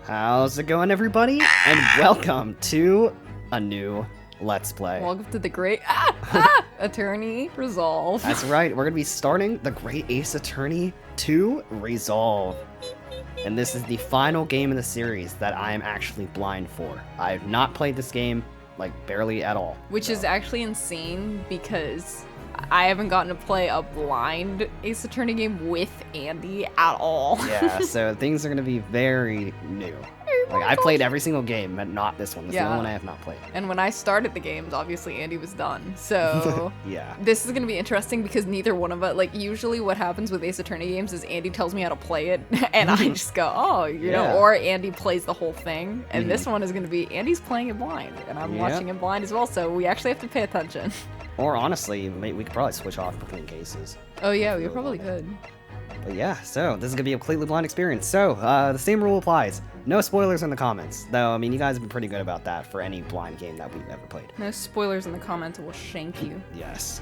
How's it going, everybody? And welcome to a new Let's Play. Welcome to the Great Attorney Resolve. That's right, we're going to be starting the Great Ace Attorney 2 Resolve. And this is the final game in the series that I am actually blind for. I have not played this game, like, barely at all. Which is actually insane because I haven't gotten to play a blind Ace Attorney game with Andy at all. Yeah, so things are going to be very new. Like, I played every single game, but not this one. This is the only one I have not played. And when I started the games, obviously Andy was done. So yeah, this is going to be interesting because neither one of us, like, usually what happens with Ace Attorney games is Andy tells me how to play it and I just go, oh, you know, or Andy plays the whole thing. And this one is going to be Andy's playing it blind and I'm watching it blind as well. So we actually have to pay attention. Or honestly, we could probably switch off between cases. Oh yeah, we probably could. But yeah, so this is going to be a completely blind experience. So, the same rule applies. No spoilers in the comments. Though, I mean, you guys have been pretty good about that for any blind game that we've ever played. No spoilers in the comments, or we'll shank you. Yes.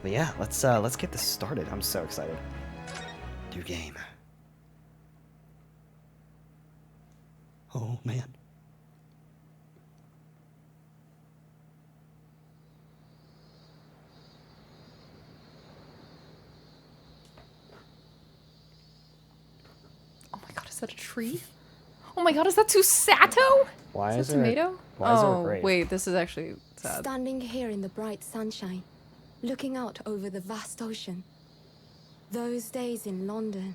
But yeah, let's get this started. I'm so excited. New game. Oh, man. Is that a tree? Oh my god, is that Susato? Why is that tomato? Why is there a grave? Wait, this is actually sad. Standing here in the bright sunshine, looking out over the vast ocean. Those days in London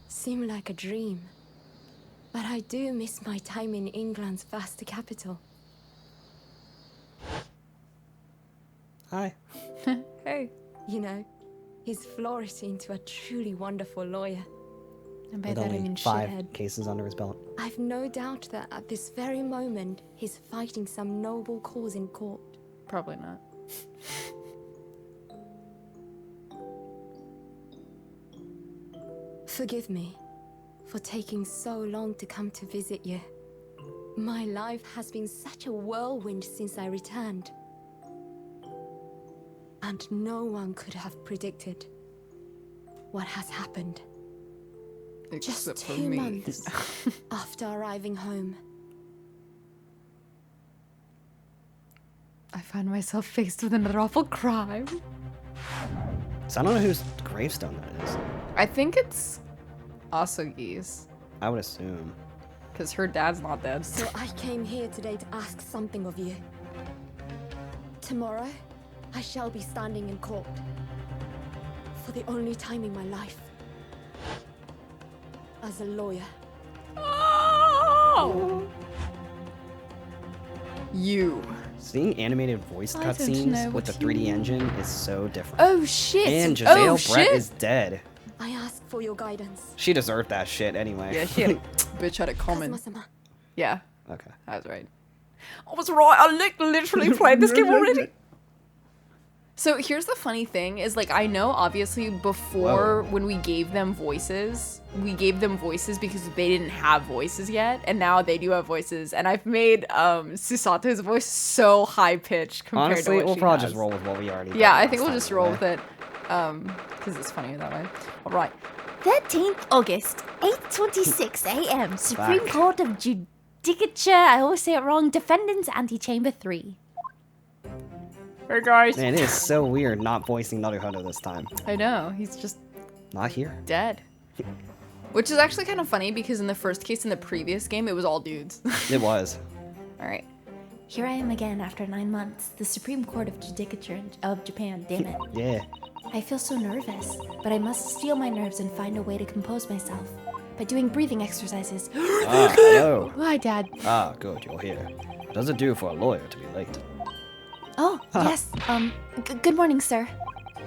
seem like a dream. But I do miss my time in England's vast capital. Hi. Hey. You know, he's flourished into a truly wonderful lawyer. And by With that I only mean 5 shithead. cases under his belt. I've no doubt that at this very moment, he's fighting some noble cause in court. Probably not. Forgive me for taking so long to come to visit you. My life has been such a whirlwind since I returned. And no one could have predicted what has happened. Except Just for 2 me. months after arriving home. I find myself faced with another awful crime. So I don't know whose gravestone that is. I think it's Asugi's. I would assume. Because her dad's not dead. So I came here today to ask something of you. Tomorrow, I shall be standing in court. For the only time in my life. As a lawyer. Oh! You. Seeing animated voice I don't know cutscenes with the what 3D you engine is so different. Oh shit! And Giselle oh, Brett shit. is dead. I ask for your guidance. She deserved that shit anyway. Yeah, she had a bitch had it coming. Kazuma-sama. Okay. That's right. I was right. I literally played this game already. So here's the funny thing is, like, I know obviously before when we gave them voices because they didn't have voices yet, and now they do have voices, and I've made Susato's voice so high pitched compared Honestly, to what we'll she probably has. just roll with what we already did Yeah, I think last we'll time just roll anyway. with it, because it's funnier that way. All right. 13th August, 8:26 a.m. Supreme Back. Court of Judicature, I always say it wrong, Defendants Antechamber 3. Hey guys. Man, it is so weird not voicing Naruhodo this time. I know, he's just Not here. dead. Which is actually kind of funny because in the first case in the previous game, it was all dudes. It was. All right. Here I am again after 9 months, the Supreme Court of Judicature of Japan, damn it. Yeah. I feel so nervous, but I must steel my nerves and find a way to compose myself. By doing breathing exercises. Ah, hello. Hi, Dad. Ah, good, you're here. What does it do for a lawyer to be late? Oh, yes, good morning, sir.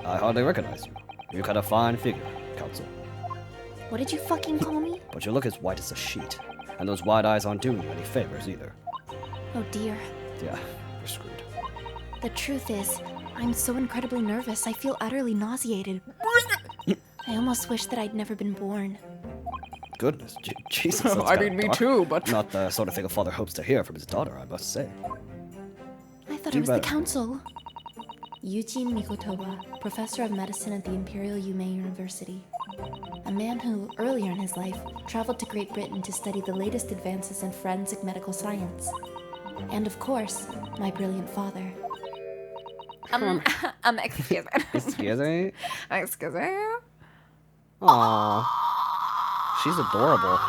I hardly recognize you. You got a fine figure, counsel. What did you fucking call me? But you look as white as a sheet. And those wide eyes aren't doing you any favors either. Oh dear. Yeah, you're screwed. The truth is, I'm so incredibly nervous, I feel utterly nauseated. I almost wish that I'd never been born. Goodness, Jesus. that's I kinda mean, me dark. too, but Not the sort of thing a father hopes to hear from his daughter, I must say. I thought Do it was the better. council. Eugene Mikotoba, professor of medicine at the Imperial Yume University. A man who, earlier in his life, traveled to Great Britain to study the latest advances in forensic medical science. And of course, my brilliant father. Excuse me. Excuse me? Excuse me. Aww. She's adorable.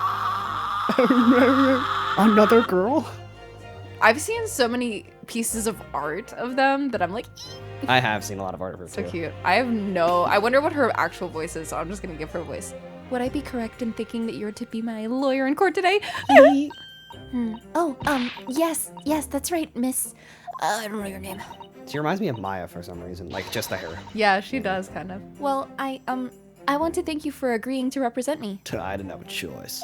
Another girl? I've seen so many pieces of art of them that I'm like, I have seen a lot of art of her so too. cute. I wonder what her actual voice is, so I'm just gonna give her a voice. Would I be correct in thinking that you're to be my lawyer in court today? Oh, yes, that's right, miss. I don't know your name. She reminds me of Maya for some reason, like just the hair. Yeah, she does, kind of. Well, I want to thank you for agreeing to represent me. I didn't have a choice.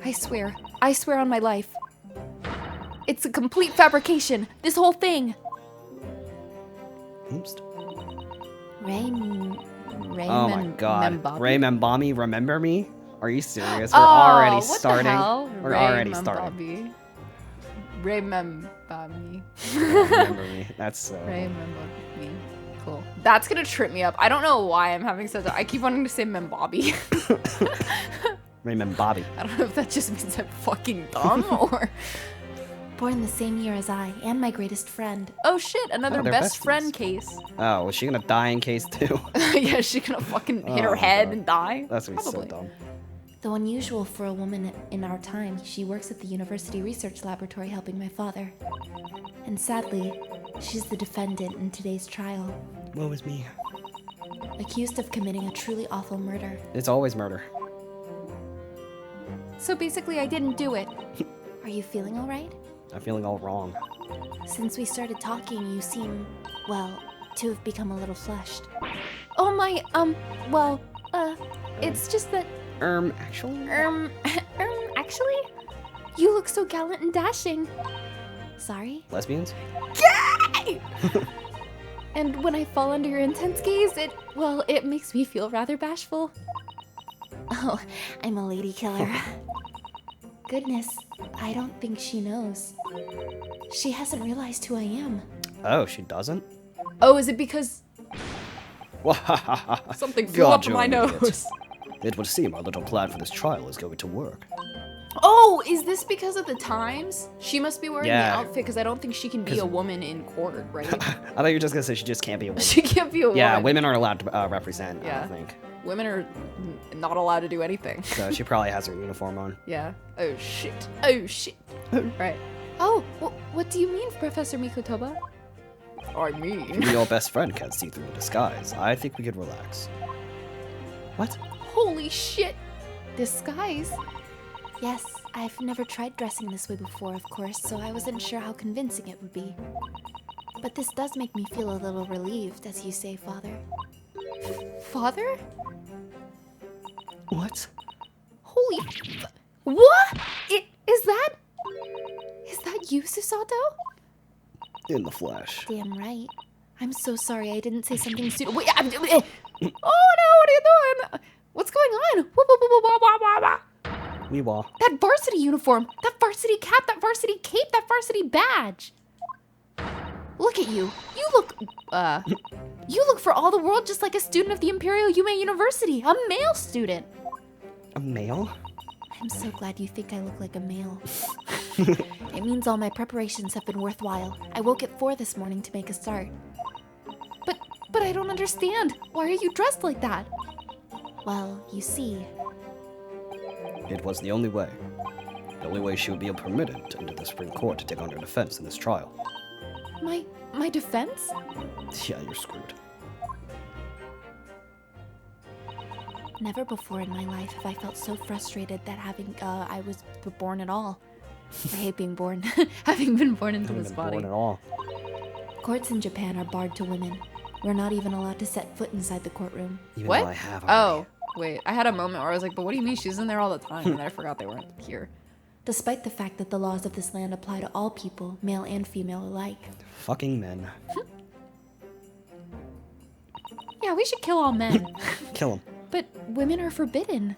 I swear on my life. It's a complete fabrication, this whole thing. Oops. Raymond Oh my god. Membami? Ray Membami, remember me? Are you serious? Oh, We're already what starting. The hell? We're Ray already Membami. starting. Remembami. Remember me. That's Remembami. Cool. That's gonna trip me up. I don't know why I'm having such I keep wanting to say Membabi. Ray Membami. I don't know if that just means I'm fucking dumb or... Born the same year as I, and my greatest friend. Oh shit, another Oh, they're best besties. friend case. Oh, was she gonna die in case too? Yeah, she gonna fucking hit Oh her my head God. and die? That's gonna be so Probably. dumb. Though unusual for a woman in our time, she works at the university research laboratory helping my father. And sadly, she's the defendant in today's trial, Woe is me. accused of committing a truly awful murder. It's always murder. So basically, I didn't do it. Are you feeling all right? I'm feeling all wrong. Since we started talking, you seem, well, to have become a little flushed. Oh my, it's just that, Actually? actually? You look so gallant and dashing. Sorry? Lesbians? And when I fall under your intense gaze, it makes me feel rather bashful. Oh, I'm a lady killer. Goodness, I don't think she knows. She hasn't realized who I am. Oh, she doesn't? Oh, is it because Something something flew up my nose? It would seem our little plan for this trial is going to work. Oh, is this because of the times? She must be wearing Yeah. the outfit because I don't think she can be a woman in court, right? I thought you were just gonna say she just can't be a woman. She can't be a woman. Yeah, women aren't allowed to represent, I Yeah. don't think. Women are not allowed to do anything. So she probably has her uniform on. Yeah. Oh shit. Oh shit. Right. Oh, what do you mean, Professor Mikotoba? I mean. Maybe your best friend can't see through the disguise. I think we could relax. What? Holy shit. Disguise? Yes, I've never tried dressing this way before, of course, so I wasn't sure how convincing it would be. But this does make me feel a little relieved, as you say, Father. Father? What? Holy. What? Is that you, Susato? In the flesh. Damn right. I'm so sorry I didn't say something stupid. Wait, Oh no! What are you doing? What's going on? Wah, wah, wah, wah, wah, wah, wah. Weewa. That varsity uniform, that varsity cap, that varsity cape, that varsity badge. Look at you. You look for all the world just like a student of the Imperial Yume University, a male student. A male? I'm so glad you think I look like a male. It means all my preparations have been worthwhile. I woke at 4 this morning to make a start. But I don't understand. Why are you dressed like that? Well, you see, It was the only way. The only way she would be permitted to enter the Supreme Court to take on her defense in this trial. My defense? Yeah, you're screwed. never before in my life have I felt so frustrated that I was born at all. I hate being born. Having been born into Haven't this been body. born at all. Courts in Japan are barred to women. We're not even allowed to set foot inside the courtroom. Even What? though I have already. Oh, wait. I had a moment where I was like, but what do you mean she's in there all the time? And I forgot they weren't here. Despite the fact that the laws of this land apply to all people, male and female alike. Fucking men. Yeah, we should kill all men. Kill him. But women are forbidden.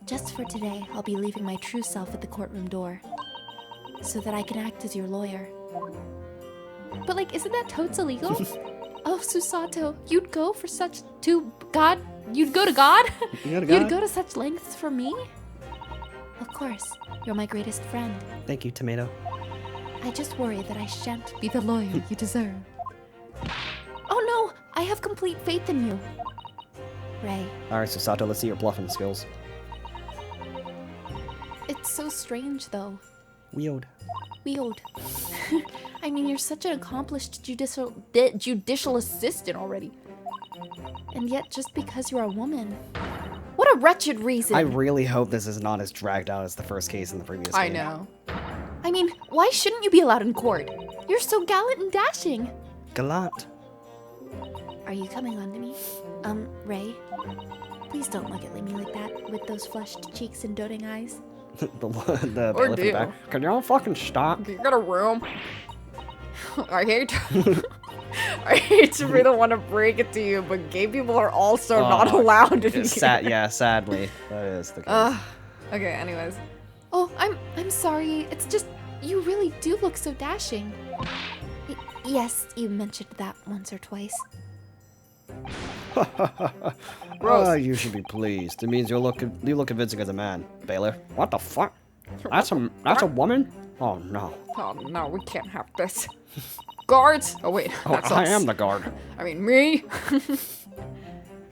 Just for today, I'll be leaving my true self at the courtroom door. So that I can act as your lawyer. But like, isn't that totes illegal? Oh, Susato, you'd go for such to God? You'd go to God? You go to God? You'd go to such lengths for me? Of course, you're my greatest friend. Thank you, Tomato. I just worry that I shan't be the lawyer you deserve. Oh no, I have complete faith in you. Ray, Alright, Susato, let's see your bluffing skills. it's so strange though. Weird. Weird. I mean, you're such an accomplished judicial assistant already. And yet, just because you're a woman. What a wretched reason. I really hope this is not as dragged out as the first case in the previous game. I know. I mean, why shouldn't you be allowed in court? You're so gallant and dashing. Gallant. Are you coming on to me? Ray? Please don't look at me like that, with those flushed cheeks and doting eyes. the Or bailiff in the do. back. Can y'all fucking stop? You got a room. I hate I hate to be the one to break it to you, but gay people are also not allowed to be Yeah, sadly. That is the case. Okay, anyways. Oh, I'm sorry. It's just, you really do look so dashing. Yes, you mentioned that once or twice. Oh, you should be pleased. It means you look convincing as a man, bailiff. What the fuck? That's a woman? Oh no. Oh no, we can't have this. Guards! Oh wait, Oh, that's I us. am the guard. I mean, me?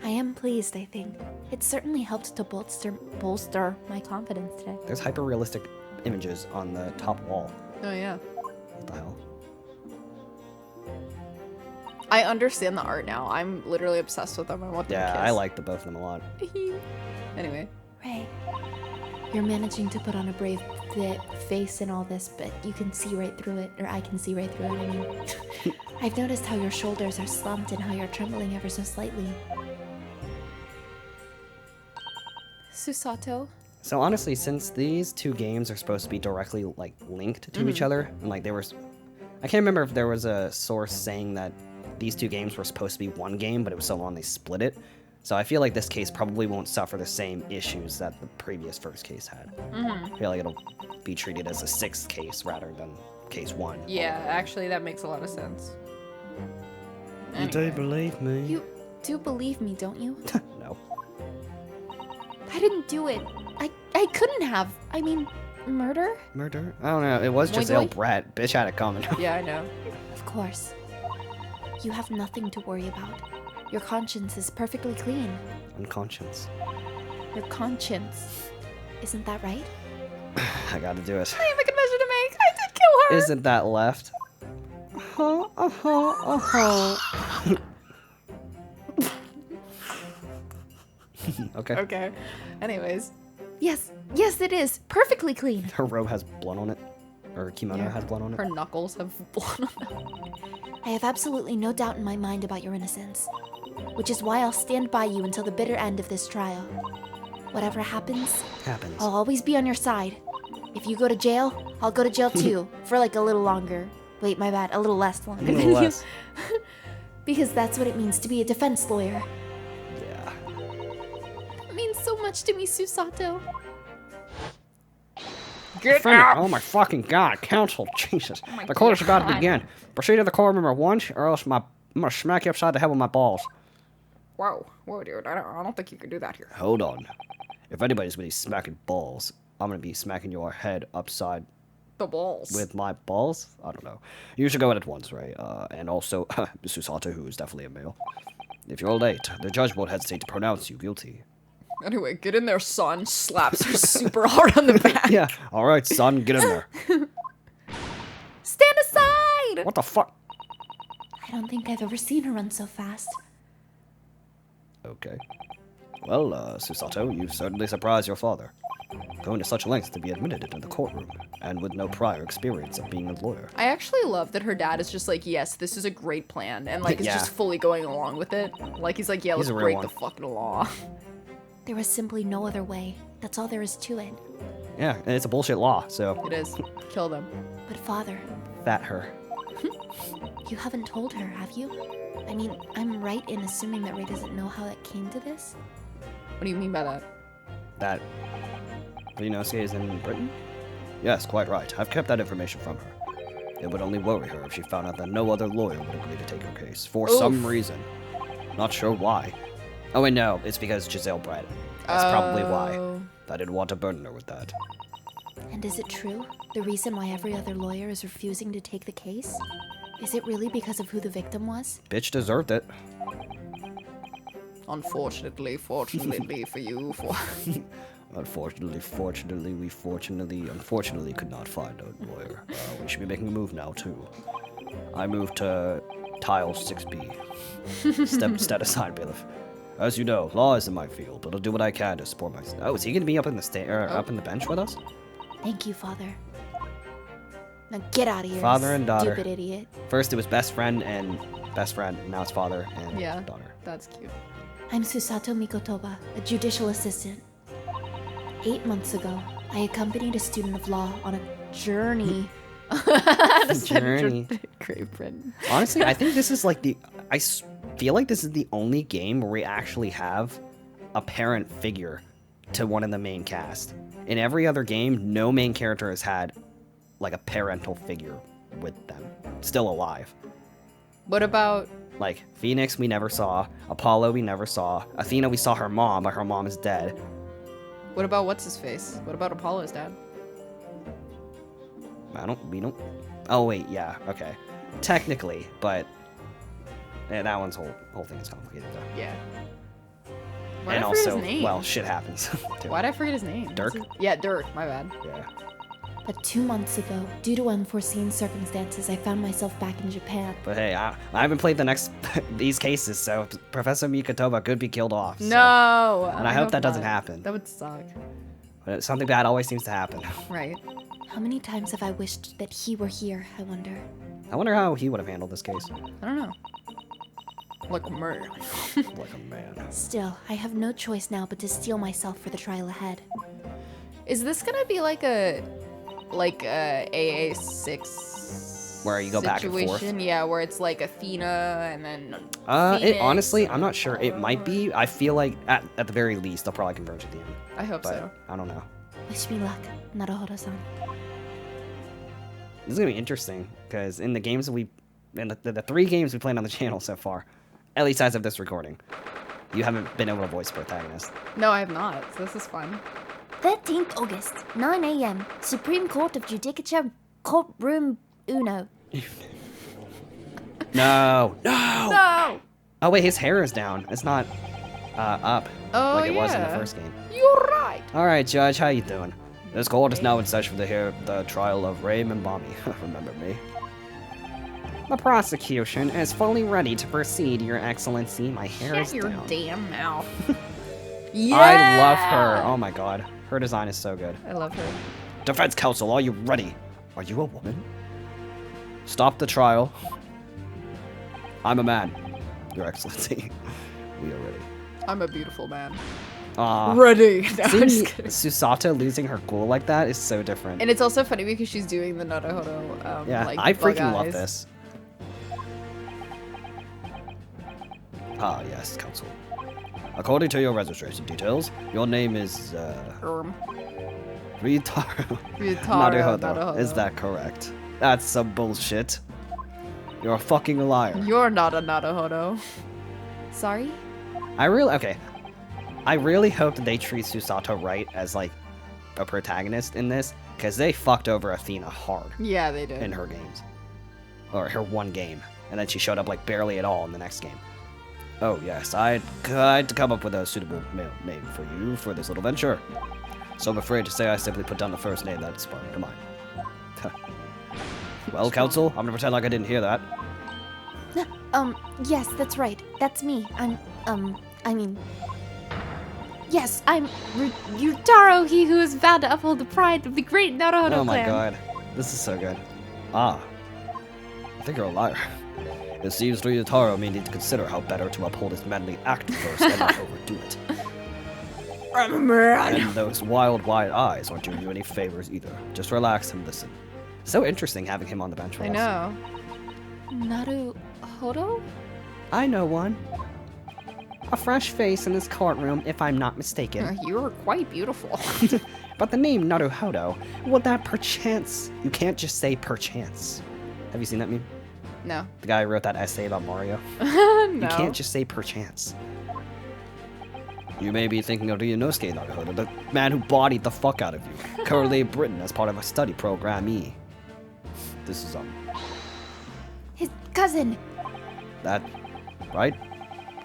I am pleased, I think. It certainly helped to bolster my confidence today. There's hyper-realistic images on the top wall. Oh yeah. What the hell? I understand the art now. I'm literally obsessed with them. I want them to Yeah, kiss. I like the both of them a lot. Anyway. Ray, you're managing to put on a brave face in all this, but you can see right through it, or I can see right through it, I mean. I've noticed how your shoulders are slumped and how you're trembling ever so slightly. Susato? So honestly, since these two games are supposed to be directly like linked to each other, and like there was, I can't remember if there was a source saying that these two games were supposed to be one game, but it was so long they split it. So I feel like this case probably won't suffer the same issues that the previous first case had. I feel like it'll be treated as a sixth case rather than case one. Yeah, actually, that makes a lot of sense. You do believe me? You do believe me, don't you? No. I didn't do it. I couldn't have. I mean, murder? Murder? I don't know. It was just Boing, ill boing. brat. Bitch had it coming. Yeah, I know. Of course. You have nothing to worry about. Your conscience is perfectly clean. Unconscious. Your conscience. Isn't that right? I gotta do it. I have a confession to make. I did kill her. Isn't that left? Okay. Okay. Anyways. Yes, it is. Perfectly clean. Her robe has blood on it. Or kimono has blood on it. Her knuckles have blood on them. I have absolutely no doubt in my mind about your innocence, which is why I'll stand by you until the bitter end of this trial. Whatever happens, Happens. I'll always be on your side. If you go to jail, I'll go to jail too, for like a little longer. Wait, my bad, a little less longer A than little you. less. Because that's what it means to be a defense lawyer. Yeah. It means so much to me, Susato. Get Defendant, out! oh my fucking god, counsel, Jesus. my The court is about to God. begin. Proceed to the courtroom at once, or else I'm gonna smack you upside the head with my balls. Whoa, dude. I don't think you can do that here. Hold on. If anybody's gonna be smacking balls, I'm gonna be smacking your head upside The balls. with my balls? I don't know. You should go in at once, right? And also, Susato, who is definitely a male. If you're late, the judge won't hesitate to pronounce you guilty. Anyway, get in there, son. Slaps her super hard on the back. Yeah, alright, son, get in there. Stand aside! What the fuck? I don't think I've ever seen her run so fast. Okay. Well, Susato, you've certainly surprised your father. Going to such lengths to be admitted into the courtroom, and with no prior experience of being a lawyer. I actually love that her dad is just like, yes, this is a great plan, and like is Yeah. just fully going along with it. Like he's like, yeah, He's let's a real break one. the fucking law. There was simply no other way. That's all there is to it. Yeah, and it's a bullshit law, so It is. Kill them. But father, fat her. you haven't told her, have you? I mean, I'm right in assuming that Ray doesn't know how it came to this? What do you mean by that? That Ryunosuke is in Britain? Yes, quite right. I've kept that information from her. It would only worry her if she found out that no other lawyer would agree to take her case, for Oof. some reason. Not sure why. Oh wait, no, it's because Giselle Brett. That's probably why. Oh. I didn't want to burden her with that. And is it true? The reason why every other lawyer is refusing to take the case? Is it really because of who the victim was? Bitch deserved it. Unfortunately, fortunately for you, Unfortunately, unfortunately could not find a lawyer. We should be making a move now, too. I moved to tile 6B. Step aside, bailiff. As you know, law isn't my field, but I'll do what I can to support my... Oh, is he gonna be up in the up in the bench with us? Thank you, Father. Now get out of here, Father and daughter. stupid idiot. First it was best friend, now it's father and Yeah. daughter. That's cute. I'm Susato Mikotoba, a judicial assistant. 8 months ago, I accompanied a student of law on a journey. Journey. Great friend. Honestly, I think this is like feel like this is the only game where we actually have a parent figure to one of the main cast. In every other game, no main character has had like a parental figure with them, still alive. What about... Like, Phoenix we never saw, Apollo we never saw, Athena we saw her mom, but her mom is dead. What about what's-his-face? What about Apollo's dad? We don't... Oh, wait, yeah, okay. Technically, but... Yeah, that one's whole thing is complicated, though. Yeah. Why'd And I forget also, his name? well, shit happens. too. Why'd I forget his name? Dirk? Yeah, Dirk. My bad. Yeah. But 2 months ago, due to unforeseen circumstances, I found myself back in Japan. But hey, I haven't played the next these cases, so Professor Mikotoba could be killed off. So. No! And I hope that doesn't happen. That would suck. But something bad always seems to happen. Right. How many times have I wished that he were here, I wonder? I wonder how he would have handled this case. I don't know. Like a man. Like a man. Still, I have no choice now but to steel myself for the trial ahead. Is this gonna be like a AA6 Where you go back and forth? situation? Yeah, where it's like Athena and then It honestly, Phoenix I'm not sure. It might be. I feel like at the very least, they'll probably converge at the end. I hope But so. I don't know. Wish me luck, Naruhodo-san. This is gonna be interesting because in the games that the 3 games we played on the channel so far, at least as of this recording, you haven't been able to voice protagonist. No, I have not. So this is fun. 13th August, 9 a.m., Supreme Court of Judicature, Courtroom Uno. No. No! Oh wait, his hair is down. It's not up Oh, like it was in the yeah. first game. You're right. All right, Judge, how you doing? This court is now in session to hear the trial of Ray Mbami. Remember me? The prosecution is fully ready to proceed, Your Excellency. My hair is Shut your down. damn mouth. Yeah! I love her. Oh my god. Her design is so good. I love her. Defense counsel, are you ready? Are you a woman? Stop the trial. I'm a man, Your Excellency. We are ready. I'm a beautiful man. Aw. Ready. No, I'm Seeing just kidding. Susato losing her ghoul like that is so different. And it's also funny because she's doing the Naruhodo, Yeah, like, I bug freaking love eyes. this. Ah, yes, counsel. According to your registration details, your name is, Ryutaro Naruhodo. Is that correct? That's some bullshit. You're a fucking liar. You're not a Naruhodo. Sorry? I really hope that they treat Susato right as, like, a protagonist in this, because they fucked over Athena hard Yeah, they did. in her games. Or her one game. And then she showed up, like, barely at all in the next game. Oh, yes, I had to come up with a suitable male name for you for this little venture. So I'm afraid to say I simply put down the first name that sprung to mind. Well, counsel, I'm gonna pretend like I didn't hear that. Yes, that's right. That's me. Yes, I'm Ryutaro, he who is vowed to uphold the pride of the great Naruhodo Oh my clan. god, this is so good. Ah, I think you're a liar. It seems Ryutaro may need to consider how better to uphold his manly act first and not overdo it. I'm a man. And those wild, wide eyes aren't doing you any favors either. Just relax and listen. So interesting having him on the bench for I us. know. Naruhodo? I know one. A fresh face in this courtroom, if I'm not mistaken. You're quite beautiful. But the name Naruhodo, would that perchance... You can't just say perchance. Have you seen that meme? No. The guy who wrote that essay about Mario. No. You can't just say perchance. You may be thinking of Ryunosuke Naruhodo, the man who bodied the fuck out of you, currently in Britain as part of a study program E. This is His cousin. that, right?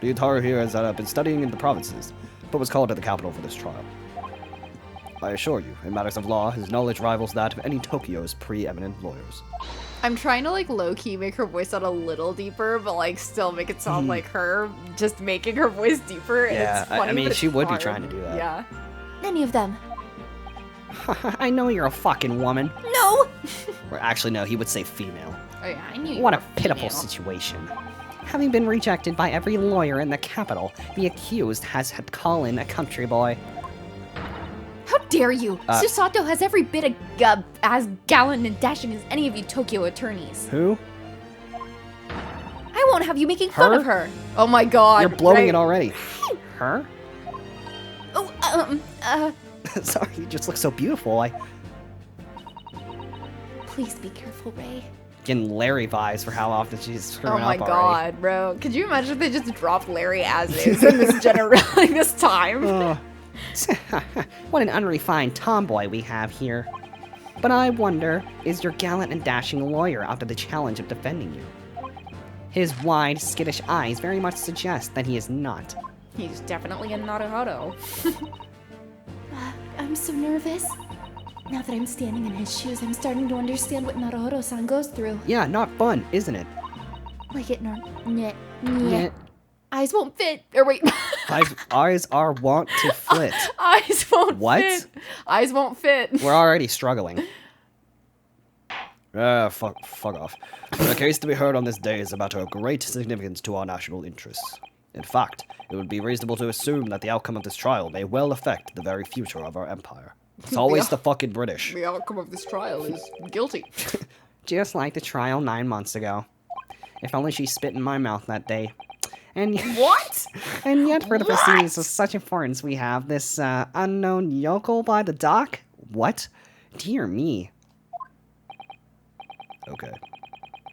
Ryutaro here has been studying in the provinces, but was called to the capital for this trial. I assure you, in matters of law, his knowledge rivals that of any Tokyo's preeminent lawyers. I'm trying to like low-key make her voice sound a little deeper, but like still make it sound like her, just making her voice deeper. And Yeah, it's funny, I mean, but she it's would be hard. trying to do that. Yeah. Any of them. I know you're a fucking woman. No! Or actually, no, he would say female. Oh yeah, I knew. You What a were pitiful female. situation. Having been rejected by every lawyer in the capital, the accused has had call in a country boy. How dare you? Susato has every bit of as gallant and dashing as any of you Tokyo attorneys. Who? I won't have you making fun Her? of her. Oh my god. You're blowing right? it already. Her? Oh, Sorry, you just look so beautiful. please be careful, Ray. Getting Larry vibes for how often she's screwing Oh my up already. god, bro. Could you imagine if they just dropped Larry as is in this like this time? Oh. What an unrefined tomboy we have here. But I wonder, is your gallant and dashing lawyer up to the challenge of defending you? His wide, skittish eyes very much suggest that he is not. He's definitely a Naruhodo. I'm so nervous. Now that I'm standing in his shoes, I'm starting to understand what Naruhodo-san goes through. Yeah, not fun, isn't it? Like it, nyeh. Nyeh. Eyes won't fit. Or wait. Eyes are want to flit. Eyes won't What? fit. Eyes won't fit. We're already struggling. Fuck off. The case to be heard on this day is a matter of great significance to our national interests. In fact, it would be reasonable to assume that the outcome of this trial may well affect the very future of our empire. It's always the fucking British. The outcome of this trial is guilty. Just like the trial 9 months ago. If only she spit in my mouth that day. And What? And yet, for the proceedings of such importance, we have this unknown yokel by the dock? What? Dear me. Okay.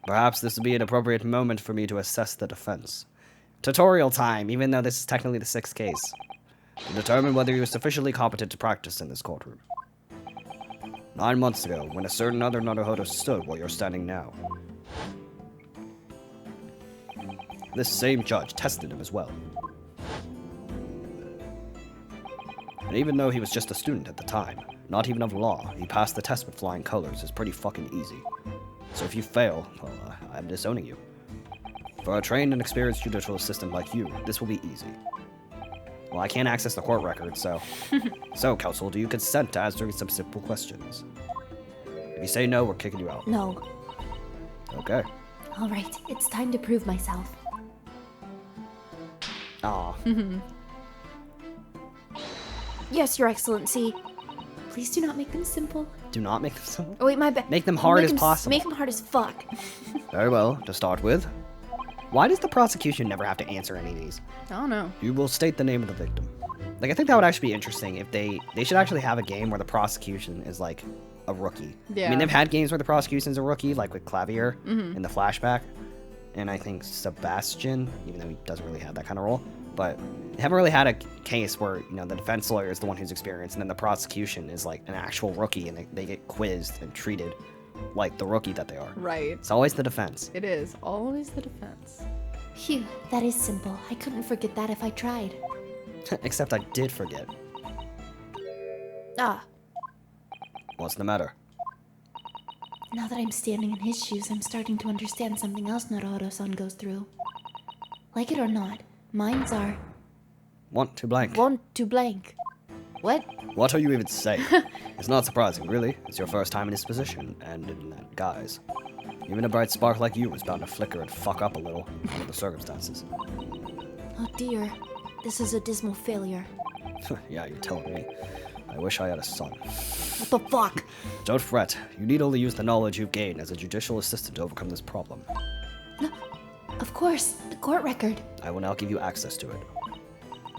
Perhaps this would be an appropriate moment for me to assess the defense. Tutorial time, even though this is technically the 6th case. To determine whether you are sufficiently competent to practice in this courtroom. 9 months ago, when a certain other Naruhodo stood where you're standing now. This same judge tested him as well. And even though he was just a student at the time, not even of law, he passed the test with flying colors. It's pretty fucking easy. So if you fail, well, I'm disowning you. For a trained and experienced judicial assistant like you, this will be easy. Well, I can't access the court record, so... So, counsel, do you consent to answering some simple questions? If you say no, we're kicking you out. No. Okay. All right, it's time to prove myself. Aw. Yes, Your Excellency. Please do not make them simple. Do not make them simple. Oh wait, my bad. Make them hard as possible. Make them hard as fuck. Very well, to start with. Why does the prosecution never have to answer any of these? I don't know. You will state the name of the victim. Like, I think that would actually be interesting if they should actually have a game where the prosecution is, like, a rookie. Yeah. I mean, they've had games where the prosecution's a rookie, like with Clavier in the flashback. And I think Sebastian, even though he doesn't really have that kind of role. But they haven't really had a case where, you know, the defense lawyer is the one who's experienced, and then the prosecution is, like, an actual rookie, and they get quizzed and treated like the rookie that they are. Right. It's always the defense. It is always the defense. Phew, that is simple. I couldn't forget that if I tried. Except I did forget. Ah, What's the matter? now that I'm standing in his shoes, I'm starting to understand something else Naruhodo-san goes through. Like it or not, minds are Want to blank. want to blank. What? What are you even saying? It's not surprising, really. It's your first time in this position, and in that guise. Even a bright spark like you is bound to flicker and fuck up a little under the circumstances. Oh dear, this is a dismal failure. Yeah, you're telling me. I wish I had a son. What the fuck? Don't fret. You need only use the knowledge you've gained as a judicial assistant to overcome this problem. Of course, the court record. I will now give you access to it.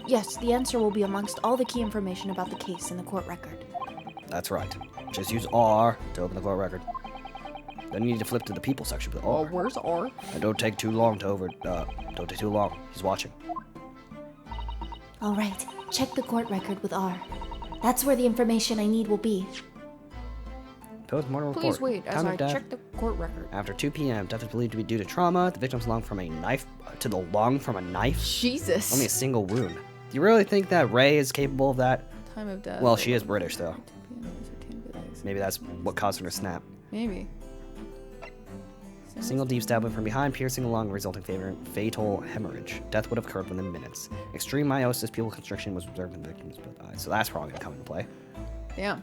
Yes, the answer will be amongst all the key information about the case in the court record. That's right. Just use R to open the court record. Then you need to flip to the people section with Oh, R. where's R? And don't take too long. He's watching. All right, check the court record with R. That's where the information I need will be. Post-mortem report. Please wait as Time I of death. check the court record. After 2 p.m., death is believed to be due to trauma. The victim's lung from a knife to the lung from a knife. Jesus. Only a single wound. Do you really think that Ray is capable of that? Time of death. Well, she is British, though. Maybe that's what caused her to snap. Maybe. Single deep stabbing from behind, piercing the lung, resulting fatal hemorrhage. Death would have occurred within minutes. Extreme meiosis, pupil constriction was observed in the victim's blood eye. So that's probably gonna come into play. Damn.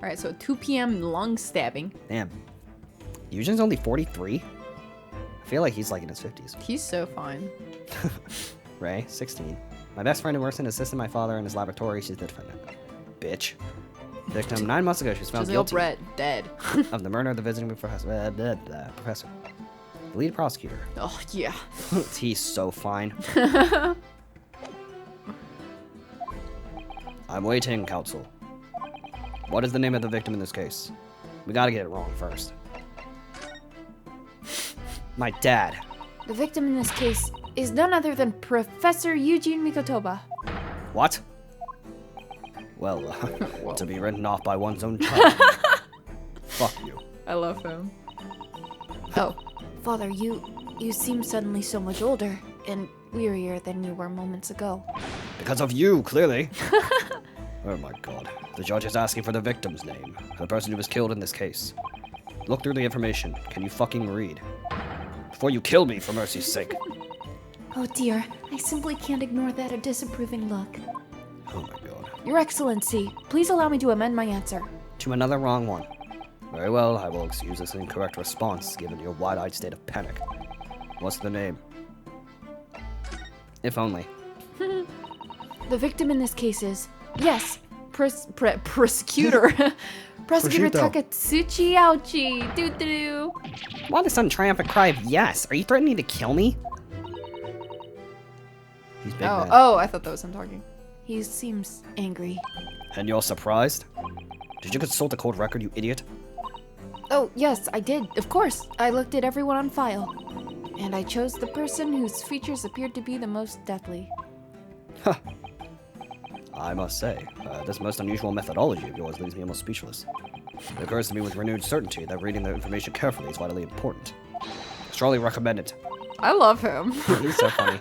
Alright, so 2 p.m. lung stabbing. Damn. Eugen's only 43? I feel like he's like in his 50s. He's so fine. Ray, 16. My best friend who works in assisted my father in his laboratory. She's the defendant. Bitch. Victim, 9 months ago, she was found Giselle guilty Brett, dead. of the murder of the visiting professor. Professor. The lead prosecutor. Oh, yeah. He's so fine. I'm waiting, counsel. What is the name of the victim in this case? We gotta get it wrong first. My dad. The victim in this case is none other than Professor Eugene Mikotoba. What? Well, to be written off by one's own child. Fuck you. I love him. Oh, Father, you seem suddenly so much older and wearier than you were moments ago. Because of you, clearly. Oh my god. The judge is asking for the victim's name. The person who was killed in this case. Look through the information. Can you fucking read? Before you kill me, for mercy's sake. Oh dear, I simply can't ignore that disapproving look. Oh my god. Your Excellency, please allow me to amend my answer. To another wrong one. Very well, I will excuse this incorrect response, given your wide-eyed state of panic. What's the name? If only. The victim in this case is, yes, prosecutor. Prosecutor Prosciutto. Takatsuchi Aochi. Doo-doo-doo. Why the sudden triumphant cry of yes? Are you threatening to kill me? He's big man. Oh, I thought that was him talking. He seems angry. And you're surprised? Did you consult the court record, you idiot? Oh, yes, I did. Of course. I looked at everyone on file. And I chose the person whose features appeared to be the most deathly. Huh. I must say, this most unusual methodology of yours leaves me almost speechless. It occurs to me with renewed certainty that reading the information carefully is vitally important. Strongly recommend it. I love him. He's so funny.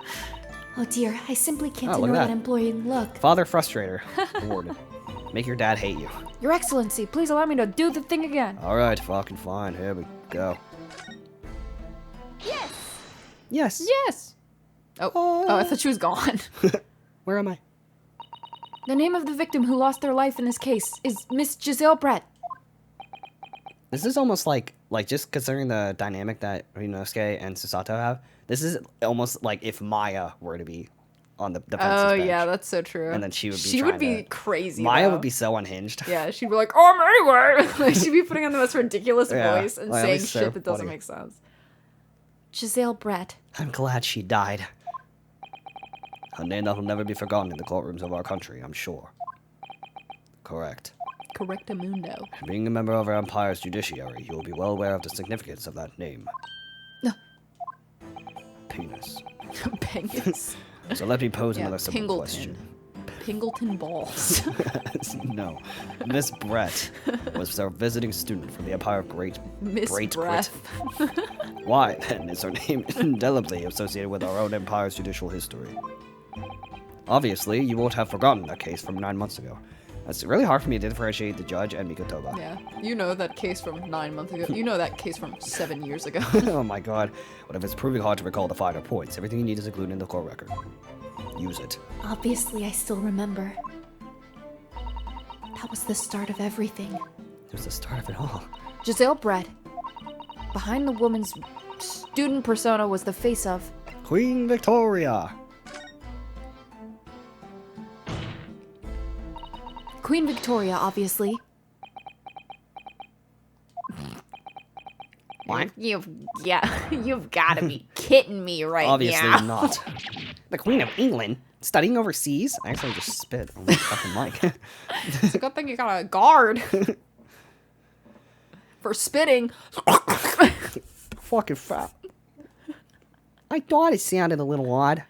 Oh dear, I simply can't Oh, look ignore at that that. imploring look. Father Frustrator. Awarded. Make your dad hate you. Your Excellency, please allow me to do the thing again. Alright, fucking fine. Here we go. Yes! Yes. Yes. Oh, I thought she was gone. Where am I? The name of the victim who lost their life in this case is Miss Giselle Brett. This is almost like just considering the dynamic that Ryunosuke and Susato have, this is almost like if Maya were to be on the defense's Oh, bench. yeah, that's so true. And then she would be She would trying be to- crazy. Maya though. would be so unhinged. Yeah, she'd be like, oh, I'm anywhere. Like, she'd be putting on the most ridiculous Yeah, voice and like, that'd saying be so shit that doesn't funny. make sense. Giselle Brett. I'm glad she died. A name that will never be forgotten in the courtrooms of our country, I'm sure. Correct. Correctamundo. Being a member of our empire's judiciary, you will be well aware of the significance of that name. No. Penis. Penguins. So let me pose Yeah, another simple Pingleton. question. Pingleton balls. No. Miss Brett was our visiting student from the Empire of Great Miss Great Breath. Britain. Why, then, is her name indelibly associated with our own empire's judicial history? Obviously, you won't have forgotten that case from 9 months ago. It's really hard for me to differentiate the judge and Mikotoba. Yeah, you know that case from 9 months ago. You know that case from 7 years ago. Oh my god. What if it's proving hard to recall the finer points? Everything you need is included in the court record. Use it. Obviously, I still remember. That was the start of everything. It was the start of it all. Giselle Brett. Behind the woman's student persona was the face of... Queen Victoria! Queen Victoria, obviously. What? You've got to be kidding me right Obviously now. not. The Queen of England? Studying overseas? I actually just spit on my fucking mic. It's a good thing you got a guard. for spitting. Fucking fat. I thought it sounded a little odd.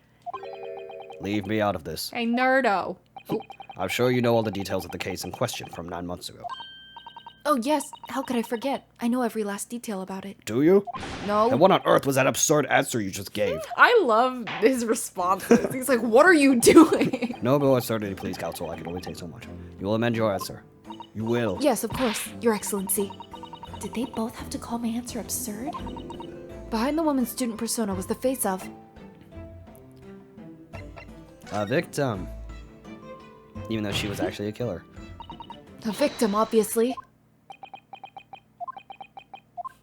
Leave me out of this. Hey, nerdo. I'm sure you know all the details of the case in question from 9 months ago. Oh, yes. How could I forget? I know every last detail about it. Do you? No. And what on earth was that absurd answer you just gave? I love his responses. He's like, what are you doing? No more uncertainty, please, counsel. I can only take so much. You will amend your answer. You will. Yes, of course, Your Excellency. Did they both have to call my answer absurd? Behind the woman's student persona was the face of... A victim. Even though she was actually a killer. A victim, obviously.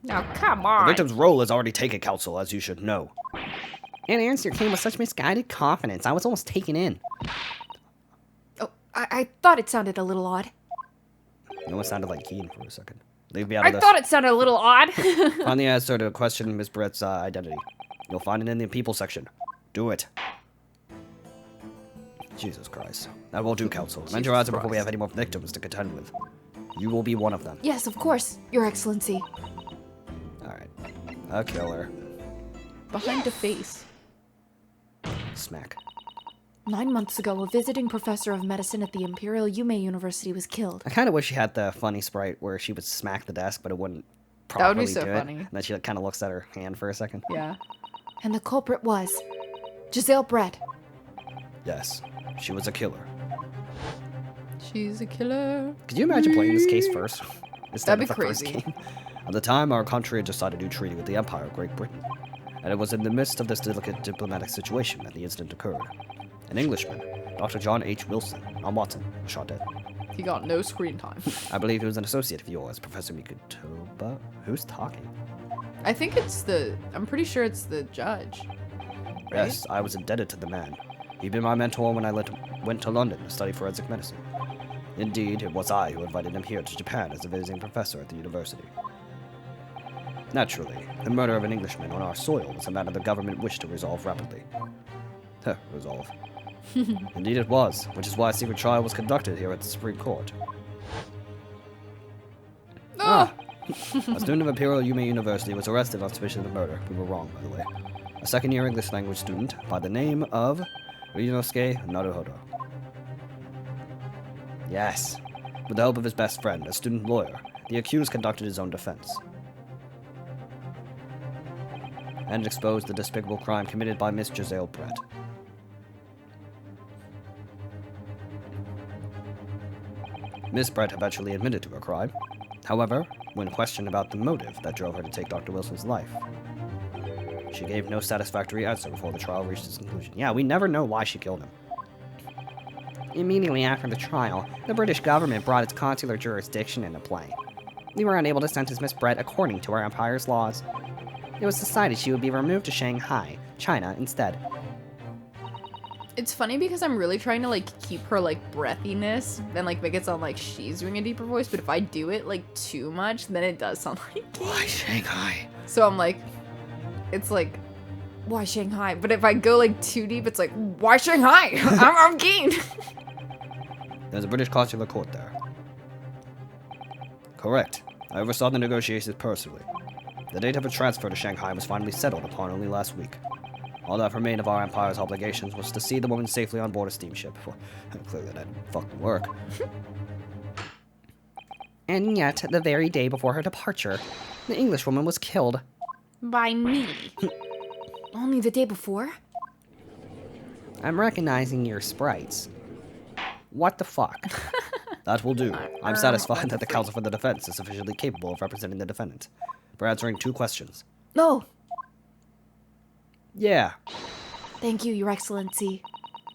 Now, come The on. victim's role is already taken, counsel, as you should know. An answer came with such misguided confidence. I was almost taken in. Oh, I thought it sounded a little odd. It almost sounded like Keen for a second. Leave me out of I this. thought it sounded a little odd. Find the answer to question Miss Brett's identity. You'll find it in the people section. Do it. Jesus Christ. That will do, counsel. Amend your answer before we have any more victims to contend with. You will be one of them. Yes, of course, Your Excellency. Alright. A killer. Behind the face. Smack. 9 months ago, a visiting professor of medicine at the Imperial Yume University was killed. I kind of wish she had the funny sprite where she would smack the desk, but it wouldn't That would properly be so do funny. it. And then she like, kind of looks at her hand for a second. Yeah. And the culprit was... Giselle Brett. Yes. She was a killer. She's a killer. Could you imagine playing this case first? Instead That'd of be the first crazy. game? At the time, our country had just signed a new treaty with the Empire of Great Britain. And it was in the midst of this delicate diplomatic situation that the incident occurred. An Englishman, Dr. John H. Wilson, Watson, was shot dead. He got no screen time. I believe he was an associate of yours, Professor Mikutoba. Who's talking? I think it's I'm pretty sure it's the judge. Right? Yes, I was indebted to the man. He'd been my mentor when I went to London to study forensic medicine. Indeed, it was I who invited him here to Japan as a visiting professor at the university. Naturally, the murder of an Englishman on our soil was a matter the government wished to resolve rapidly. Resolve. Indeed it was, which is why a secret trial was conducted here at the Supreme Court. Oh! A student of Imperial Yume University was arrested on suspicion of murder. We were wrong, by the way. A second-year English language student by the name of Ryunosuke Naruhodo. Yes. With the help of his best friend, a student lawyer, the accused conducted his own defense. And exposed the despicable crime committed by Miss Giselle Brett. Miss Brett eventually admitted to her crime. However, when questioned about the motive that drove her to take Dr. Wilson's life, she gave no satisfactory answer before the trial reached its conclusion. Yeah, we never know why she killed him. Immediately after the trial, the British government brought its consular jurisdiction into play. We were unable to sentence Miss Brett according to our empire's laws. It was decided she would be removed to Shanghai, China, instead. It's funny because I'm really trying to like keep her like breathiness and like make it sound like she's doing a deeper voice, but if I do it like too much, then it does sound like Why Shanghai? So I'm like, it's like, why Shanghai? But if I go like too deep, it's like, why Shanghai? I'm keen. There's a British consular court there. Correct. I oversaw the negotiations personally. The date of her transfer to Shanghai was finally settled upon only last week. All that remained of our empire's obligations was to see the woman safely on board a steamship. Well, clearly that didn't fucking work. And yet, the very day before her departure, the Englishwoman was killed. By me. Only the day before? I'm recognizing your sprites. What the fuck? That will do. I'm satisfied that the counsel for the defense is sufficiently capable of representing the defendant. For answering 2 questions. No. Yeah. Thank you, Your Excellency.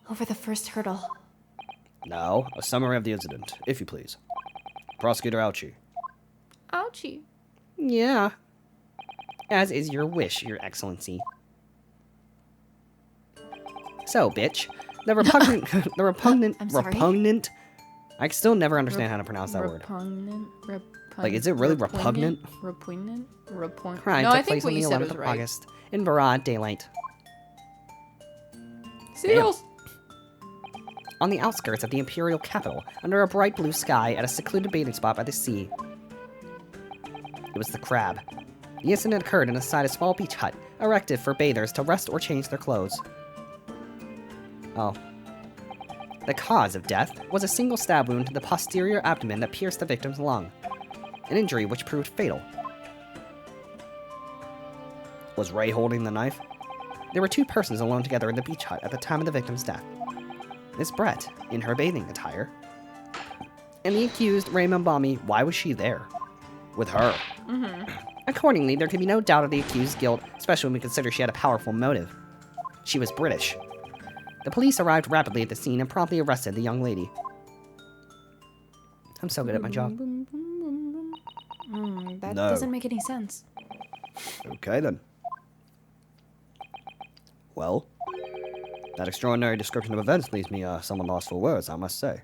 Over the first hurdle. Now, a summary of the incident, if you please. Prosecutor Ouchie. Ouchie. Yeah. As is your wish, Your Excellency. So, bitch, the I'm sorry? repugnant. I still never understand how to pronounce that word. Like, is it really repugnant? Repugnant? Crime No, took I think place what on you the said 11th was of right. August in broad daylight. Seagulls. On the outskirts of the imperial capital, under a bright blue sky at a secluded bathing spot by the sea. It was the crab. The incident occurred inside a small beach hut, erected for bathers to rest or change their clothes. Oh. The cause of death was a single stab wound to the posterior abdomen that pierced the victim's lung, an injury which proved fatal. Was Ray holding the knife? There were 2 persons alone together in the beach hut at the time of the victim's death. Miss Brett, in her bathing attire, and the accused, Ray Mambami. Why was she there? With her. Accordingly, there can be no doubt of the accused's guilt, especially when we consider she had a powerful motive. She was British. The police arrived rapidly at the scene and promptly arrested the young lady. I'm so good at my job. That No. doesn't make any sense. Okay then. Well, that extraordinary description of events leaves me somewhat lost for words, I must say.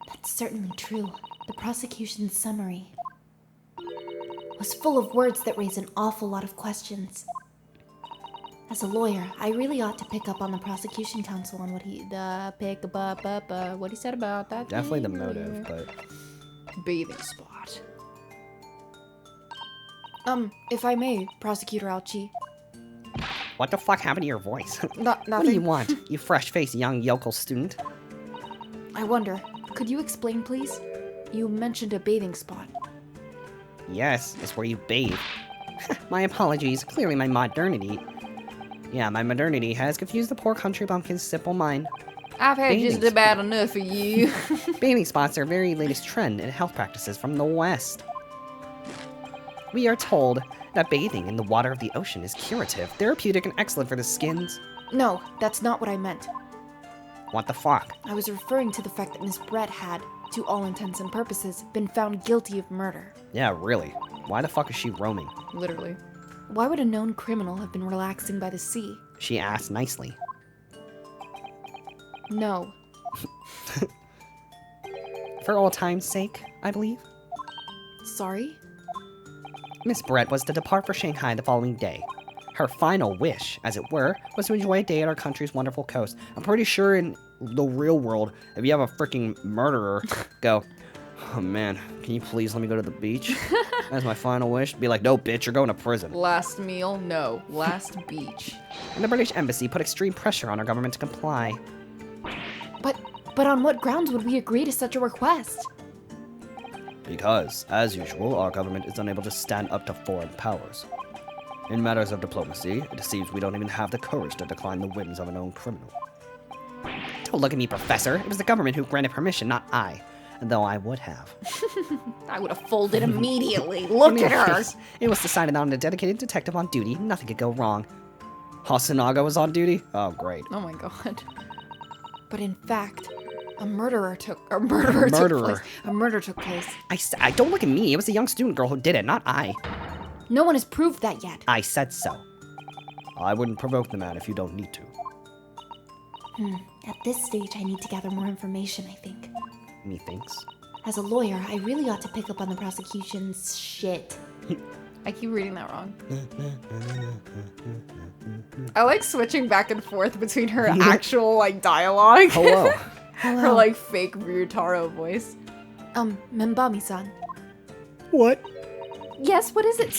That's certainly true. The prosecution's summary was full of words that raise an awful lot of questions. As a lawyer, I really ought to pick up on the prosecution counsel on what he what he said about that. Definitely the thing motive, earlier. but Bathing spot. If I may, Prosecutor Alchi. what the fuck happened to your voice? Nothing. What do you want, you fresh-faced young yokel student? I wonder, could you explain, please? You mentioned a bathing spot. Yes, it's where you bathe. My apologies, clearly my modernity. Yeah, my modernity has confused the poor country bumpkin's simple mind. I've had Bathing just about enough of you. Bathing spots are a very latest trend in health practices from the West. We are told that bathing in the water of the ocean is curative, therapeutic, and excellent for the skins. No, that's not what I meant. What the fuck? I was referring to the fact that Miss Brett had, to all intents and purposes, been found guilty of murder. Yeah, really. Why the fuck is she roaming? Literally. Why would a known criminal have been relaxing by the sea? She asked nicely. No. For old time's sake, I believe. Sorry? Miss Brett was to depart for Shanghai the following day. Her final wish, as it were, was to enjoy a day at our country's wonderful coast. I'm pretty sure in the real world, if you have a freaking murderer go, oh man, can you please let me go to the beach? That's my final wish. Be like, no bitch, you're going to prison. Last meal? No. Last beach. And the British embassy put extreme pressure on our government to comply. But on what grounds would we agree to such a request? Because, as usual, our government is unable to stand up to foreign powers. In matters of diplomacy, it seems we don't even have the courage to decline the whims of a known criminal. Don't look at me, Professor. It was the government who granted permission, not I. Though I would have. I would have folded immediately. Look at her. It was decided on a dedicated detective on duty. Nothing could go wrong. Hasanaga was on duty? Oh, great. Oh my god. But in fact, a murder took place. A murder took place. I don't look at me. It was a young student girl who did it, not I. No one has proved that yet. I said so. I wouldn't provoke the man if you don't need to. At this stage, I need to gather more information, I think. Methinks. As a lawyer, I really ought to pick up on the prosecution's shit. I keep reading that wrong. I like switching back and forth between her actual like dialogue. Hello. Her like fake Ryutaro voice. Membami-san. What? Yes, what is it?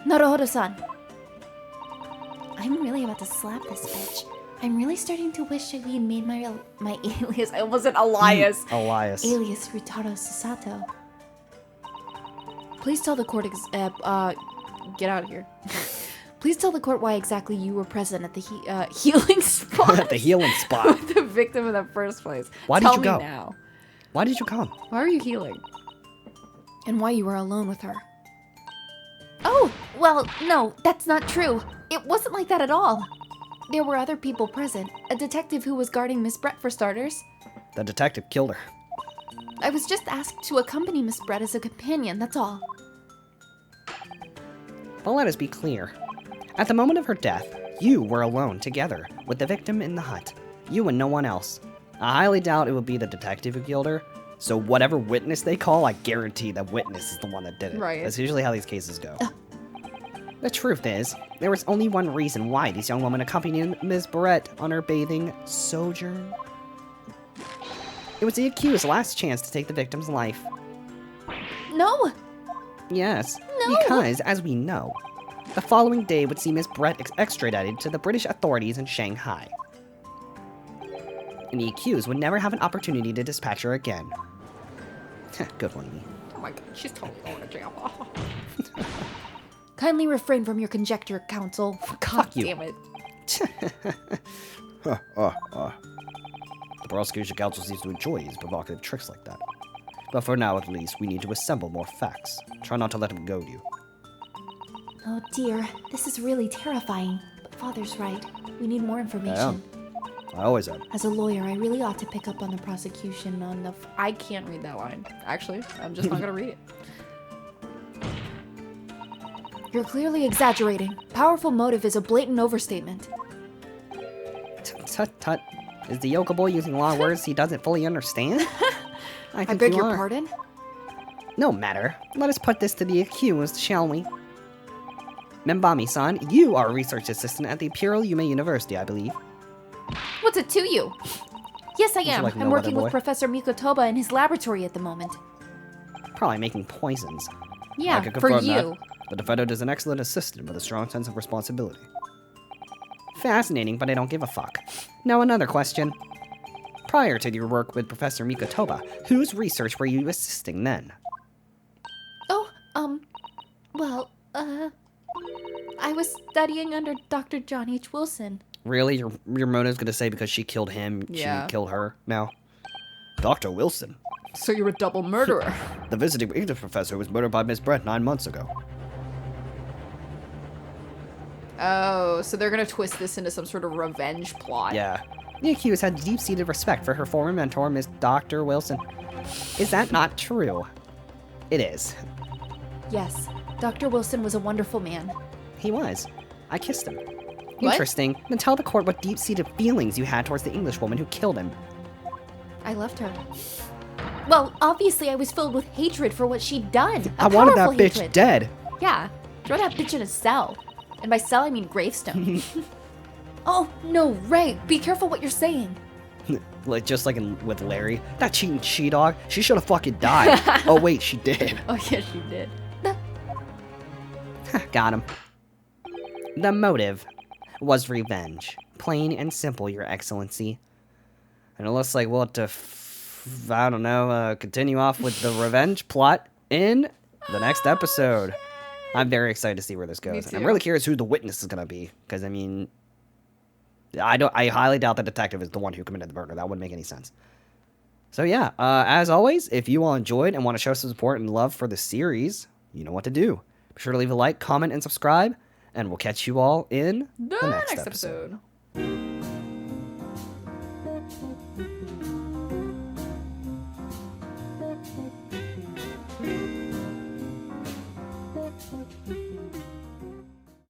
Naruhodo-san. I'm really about to slap this bitch. I'm really starting to wish that we had made my alias. It wasn't Elias. Elias. Alias Ryutaro Sasato. Please tell the court get out of here. Please tell the court why exactly you were present at the healing spot. At the healing spot. With the victim in the first place. Why did tell you go? me now. Why did you come? Why are you healing? And why you were alone with her. Oh, well, no, that's not true. It wasn't like that at all. There were other people present. A detective who was guarding Miss Brett, for starters. The detective killed her. I was just asked to accompany Miss Brett as a companion, that's all. Well, let us be clear. At the moment of her death, you were alone together with the victim in the hut. You and no one else. I highly doubt it would be the detective who killed her. So whatever witness they call, I guarantee that witness is the one that did it. Right. That's usually how these cases go. The truth is, there was only one reason why these young women accompanied Ms. Brett on her bathing sojourn. It was the accused's last chance to take the victim's life. No! Yes, No! because, as we know, the following day would see Miss Brett extradited to the British authorities in Shanghai. And the accused would never have an opportunity to dispatch her again. Good one, me. Oh my god, she's totally going to jail. Kindly refrain from your conjecture, counsel. God you. damn it. The prosecution counsel seems to enjoy his provocative tricks like that. But for now, at least, we need to assemble more facts. Try not to let him goad you. Oh dear, this is really terrifying. But Father's right. We need more information. I always am. As a lawyer, I really ought to pick up on the prosecution on the... I can't read that line. Actually, I'm just not gonna read it. You're clearly exaggerating. Powerful motive is a blatant overstatement. Tut tut. Is the Yoka boy using a lot of words he doesn't fully understand? I think beg you your are. pardon? No matter. Let us put this to the accused, shall we? Membami-san, you are a research assistant at the Imperial Yume University, I believe. What's it to you? Yes, I am. like no I'm working other with boy? Professor Mikotoba in his laboratory at the moment. Probably making poisons. I Yeah, can for confirm you. that. The defendant is an excellent assistant with a strong sense of responsibility. Fascinating, but I don't give a fuck. Now another question. Prior to your work with Professor Mikotoba, whose research were you assisting then? Oh, well, I was studying under Dr. John H. Wilson. Really? Your motive's gonna say because she killed him, she Yeah. didn't kill her? No. Dr. Wilson. So you're a double murderer. The visiting English professor was murdered by Miss Brett 9 months ago. Oh, so they're gonna twist this into some sort of revenge plot. Yeah. The accused had deep-seated respect for her former mentor, Miss Dr. Wilson. Is that not true? It is. Yes, Dr. Wilson was a wonderful man. He was. I kissed him. What? Interesting. Then tell the court what deep-seated feelings you had towards the Englishwoman who killed him. I left her. Well, obviously I was filled with hatred for what she'd done. I wanted that powerful bitch hatred. dead. Yeah, throw that bitch in a cell. And by cell, I mean gravestone. Oh, no, Ray, be careful what you're saying. Like just like with Larry. That cheating she-dog, she should have fucking died. Oh wait, she did. Oh yeah, she did. Got him. The motive was revenge. Plain and simple, Your Excellency. And it looks like we'll have to, I don't know, continue off with the revenge plot in the next episode. I'm very excited to see where this goes. And I'm too. really curious who the witness is going to be. Because, I mean, I highly doubt the detective is the one who committed the murder. That wouldn't make any sense. So, yeah, as always, if you all enjoyed and want to show some support and love for the series, you know what to do. Be sure to leave a like, comment, and subscribe. And we'll catch you all in The the next next episode. episode.